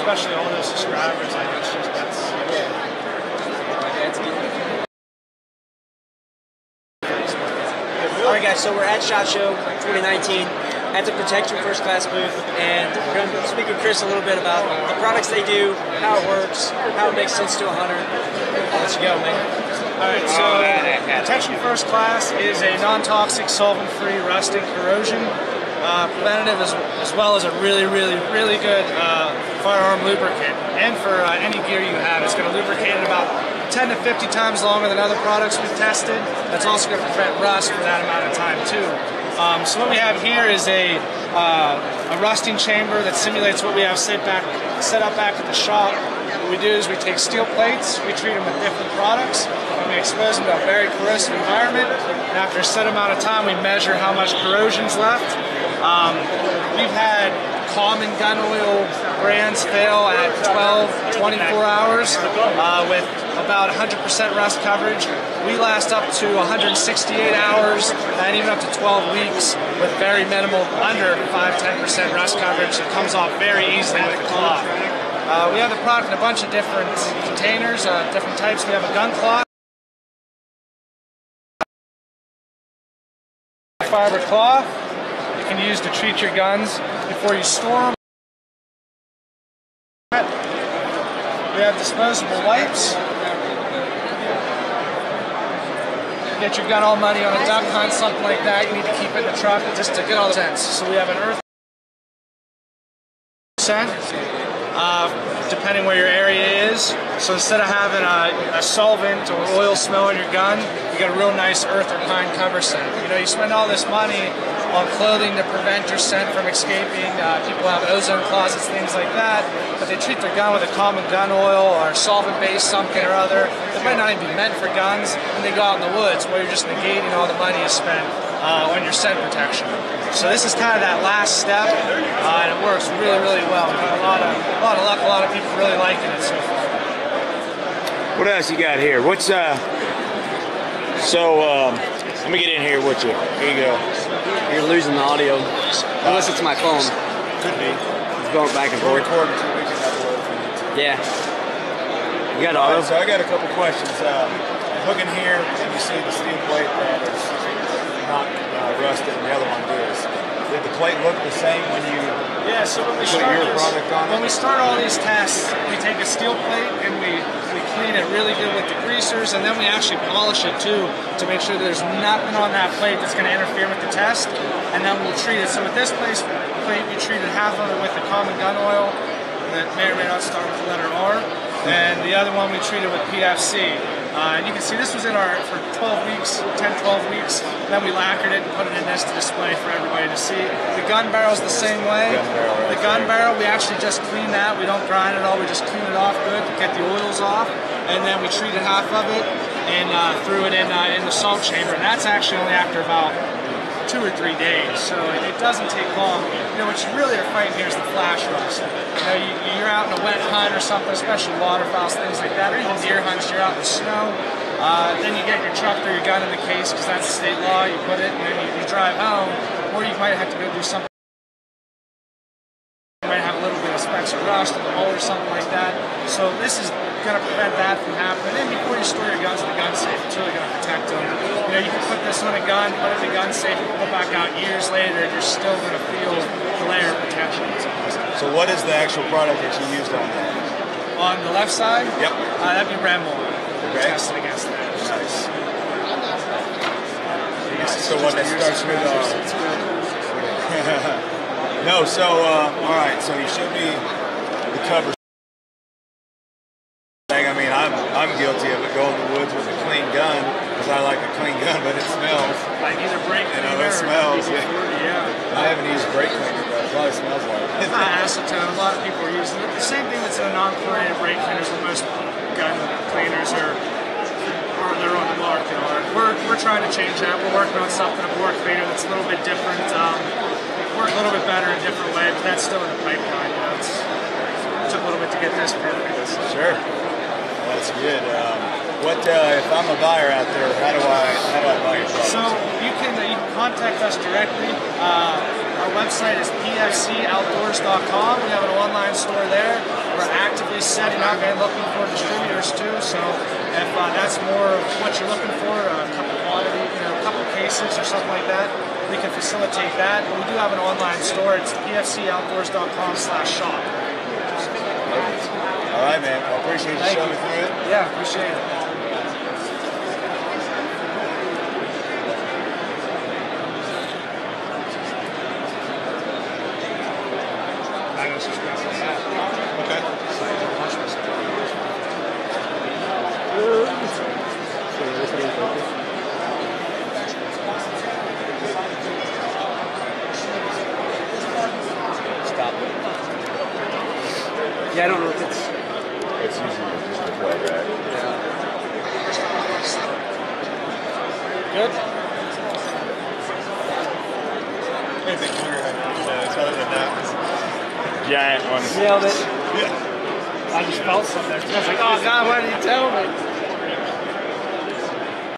especially all those subscribers. Like it's just All right, guys. So we're at SHOT Show 2019 at the Protection First Class booth, and we're going to speak with Chris a little bit about the products they do, how it works, how it makes sense to a hunter. I'll let you go, man. Alright, so Protection First Class is a non-toxic, solvent-free rusting corrosion preventative as well as a really good firearm lubricant. And for any gear you have, it's going to lubricate it about 10 to 50 times longer than other products we've tested. That's also going to prevent rust for that amount of time too. So what we have here is a rusting chamber that simulates what we have set up back at the shop. What we do is we take steel plates, we treat them with different products, and we expose them to a very corrosive environment. And after a set amount of time, we measure how much corrosion's left. We've had common gun oil brands fail at 12, 24 hours with about 100% rust coverage. We last up to 168 hours and even up to 12 weeks with very minimal, under 5-10% rust coverage. It comes off very easily with the cloth. We have the product in a bunch of different containers, different types. We have a gun cloth, fiber cloth you can use to treat your guns before you store them. We have disposable wipes. Get your gun all muddy on a duck hunt, something like that. You need to keep it in the truck just to get all the scents. So we have an earth scent. Depending where your area is. So instead of having a solvent or oil smell in your gun, you get a real nice earth or pine cover scent. You know, you spend all this money on clothing to prevent your scent from escaping. People have ozone closets, things like that, but they treat their gun with a common gun oil or solvent-based something or other. It might not even be meant for guns, and they go out in the woods where you're just negating all the money you spent on your scent protection. So this is kind of that last step, and it works really well. We've got a lot of luck, a lot of people really liking it so far. What else you got here? What's let me get in here with you. Here you go. You're losing the audio. Unless it's my phone. Could be. It's going back and forth. Yeah. You got auto? So I got a couple questions. Hooking here, and you see the steel plate that is not rusted, and the other one is. Did the plate look the same when you so when we put start your product on it? When we start all these tests, we take a steel plate and we clean it really good with degreasers, and then we actually polish it too to make sure there's nothing on that plate that's going to interfere with the test, and then we'll treat it. So with this plate, we treated half of it with the common gun oil that may or may not start with the letter R, and the other one we treated with PFC. And you can see this was in our for 12 weeks, 10-12 weeks. Then we lacquered it and put it in this to display for everybody to see. The gun barrel's the same way. The gun barrel, we actually just clean that. We don't grind it all. We just clean it off good to get the oils off. And then we treated half of it and threw it in the salt chamber. And that's actually only after about 2 or 3 days, so it doesn't take long. You know, what you really are fighting here is the flash rust. You know, you're out in a wet hunt or something, especially waterfowls, things like that, or even deer hunts, you're out in the snow. Then you get your truck or your gun in the case, because that's state law, you put it, and then you drive home, or you might have to go do something. You might have a little bit of specks of rust in the hole or something like that. So this is going to prevent that from happening. And before you store your guns in the gun safe, it's really going to protect them. You know, you can put this on a gun, put it in the gun safe, and pull back out years later, and you're still going to feel the layer of protection. So what is the actual product that you used on that? On the left side? Yep. That'd be Rambo. Okay. Tested against that. Nice. So what that starts with no, so alright, so you should be the cover. I mean, I'm guilty of it, going in the woods with a clean gun, because I like a clean gun, but it smells. Like either brake cleaner, it smells. Yeah. I haven't used brake cleaner, but it probably smells like it. It's not acetone. A lot of people are using it. The same thing that's in a non-chlorinated brake cleaners with most gun cleaners or they're on the market. We're trying to change that. We're working on something, a bore cleaner that's a little bit different, work a little bit better in a different way, but that's still in the pipeline. You know, it took a little bit to get this perfect. Sure. That's good. If I'm a buyer out there, how do I buy your product? So you can contact us directly. Our website is pfcoutdoors.com. We have an online store there. We're actively setting up and looking for distributors too. So if that's more of what you're looking for, a couple quantity, a couple cases or something like that, we can facilitate that. We do have an online store. It's pfcoutdoors.com/shop. All right, man. I appreciate you showing me through it. Yeah, appreciate it. Okay. Stop. Yeah, I don't know if it's... It's usually just a 12 rack. Yeah. Good? Anything clear other than that? Giant one. Nailed it. Yeah. I just felt something there. I was like, oh God, why did you tell me?